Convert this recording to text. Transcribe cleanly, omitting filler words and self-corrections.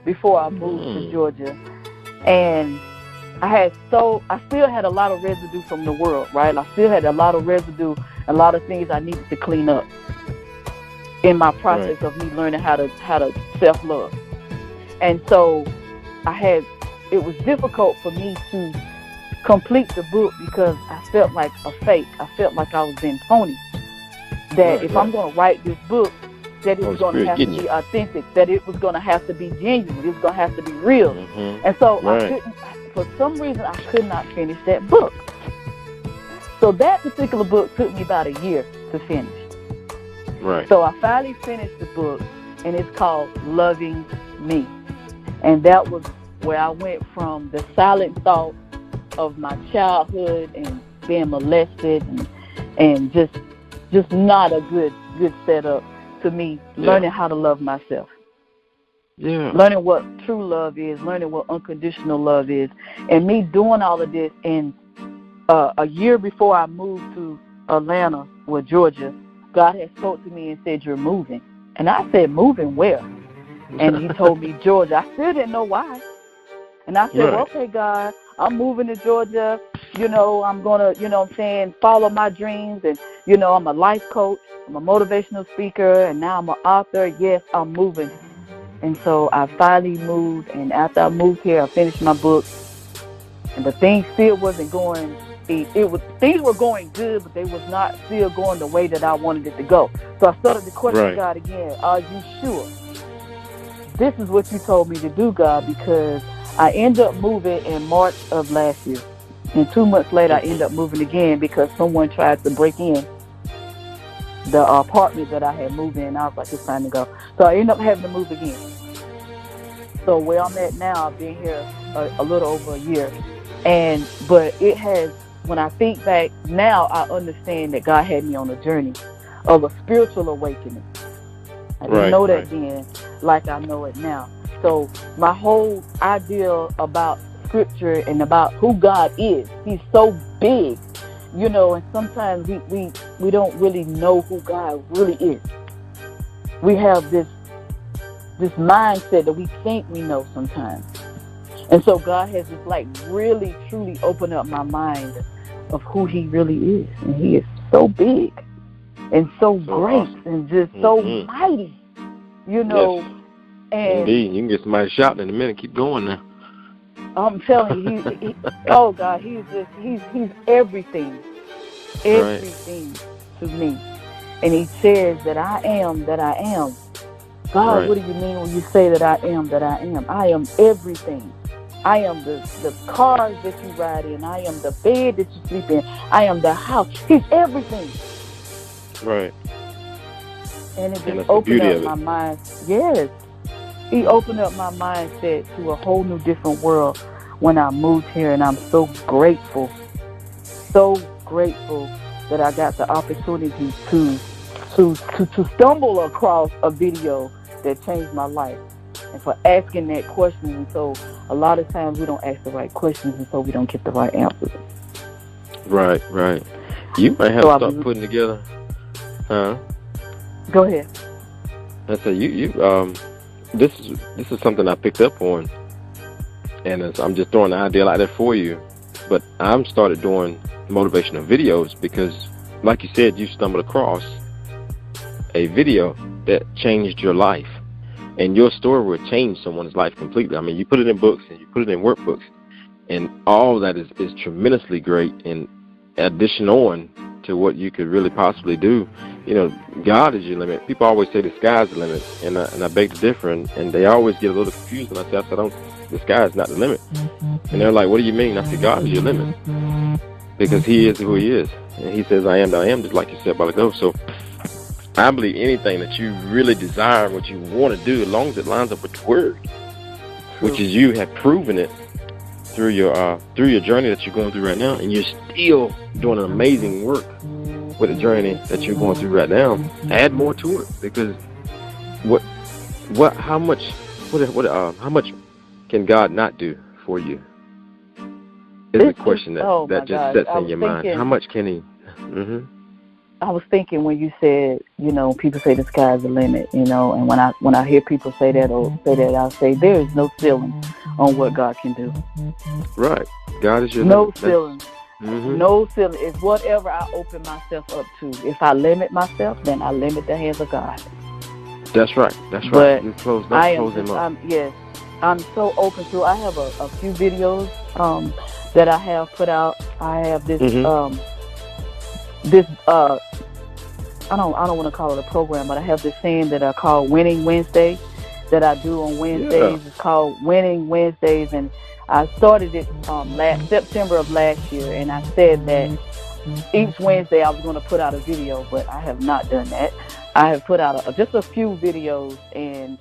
before I moved to Georgia, and I still had a lot of residue from the world, right? I still had a lot of residue, a lot of things I needed to clean up in my process of me learning how to self-love. And so it was difficult for me to complete the book because I felt like a fake. I felt like I was being phony. That if I'm going to write this book, that it was going to have to be authentic, that it was going to have to be genuine, it was going to have to be real. And so I couldn't, for some reason, I could not finish that book. So that particular book took me about a year to finish. Right. So I finally finished the book, and it's called Loving Me. And that was where I went from the silent thought of my childhood and being molested and just not a good setup to me learning how to love myself. Yeah. Learning what true love is, learning what unconditional love is. And me doing all of this in a year before I moved to Atlanta, Georgia, God had spoke to me and said, "You're moving." And I said, "Moving where?" And he told me, "Georgia." I still didn't know why. And I said, "Well, okay, God, I'm moving to Georgia. I'm going to, follow my dreams. And, I'm a life coach. I'm a motivational speaker. And now I'm an author. Yes, I'm moving." And so I finally moved. And after I moved here, I finished my book. And the thing still wasn't going. Things were going good, but they was not still going the way that I wanted it to go. So I started to question God again. Are you sure? This is what you told me to do, God, because I ended up moving in March of last year. And 2 months later, I ended up moving again because someone tried to break in the apartment that I had moved in. I was like, it's time to go. So I ended up having to move again. So where I'm at now, I've been here a little over a year. But it has, when I think back now, I understand that God had me on a journey of a spiritual awakening. I didn't know that then like I know it now. So my whole idea about scripture and about who God is, he's so big, and sometimes we don't really know who God really is. We have this mindset that we think we know sometimes. And so God has just really, truly opened up my mind of who he really is. And he is so big and so great awesome. And just so mighty, Yes. And indeed, you can get somebody shouting in a minute. Keep going now. I'm telling you, oh God, he's everything to me. And he says that I am that I am. God, what do you mean when you say that I am that I am? I am everything. I am the cars that you ride in. I am the bed that you sleep in. I am the house. He's everything. Right. And it just opened up my mind. Yes. He opened up my mindset to a whole new different world when I moved here, and I'm so grateful that I got the opportunity to stumble across a video that changed my life, and for asking that question. And so a lot of times we don't ask the right questions, and so we don't get the right answers. Right. You might have to start putting together. Huh? Go ahead. I said this is something I picked up on, and I'm just throwing the idea out there for you. But I'm started doing motivational videos because, like you said, you stumbled across a video that changed your life, and your story will change someone's life completely. I mean, you put it in books and you put it in workbooks, and all that is tremendously great in addition on to what you could really possibly do. God is your limit. People always say the sky's the limit, and I beg to differ, and they always get a little confused when I say, the sky is not the limit. And they're like, what do you mean? I said, God is your limit, because he is who he is, and he says, I am that I am, just like you said about ago. So I believe anything that you really desire, what you want to do, as long as it lines up with the word, which is you have proven it through your journey that you're going through right now, and you're still doing an amazing work with the journey that you're going through right now. Add more to it, because how much can God not do for you? Is a question that just sets in your mind. How much can he? I was thinking when you said, people say the sky's the limit, and when I hear people say that or say that, I say there is no ceiling on what God can do. Right. God is your no limit. ceiling. No ceiling. It's whatever I open myself up to. If I limit myself, then I limit the hands of God. That's right. But You close him up. I'm so open to. I have a few videos that I have put out. I have this I don't want to call it a program, but I have this thing that I call Winning Wednesday that I do on Wednesdays. Yeah. It's called Winning Wednesdays, and I started it September of last year, and I said that each Wednesday I was going to put out a video, but I have not done that. I have put out just a few videos, and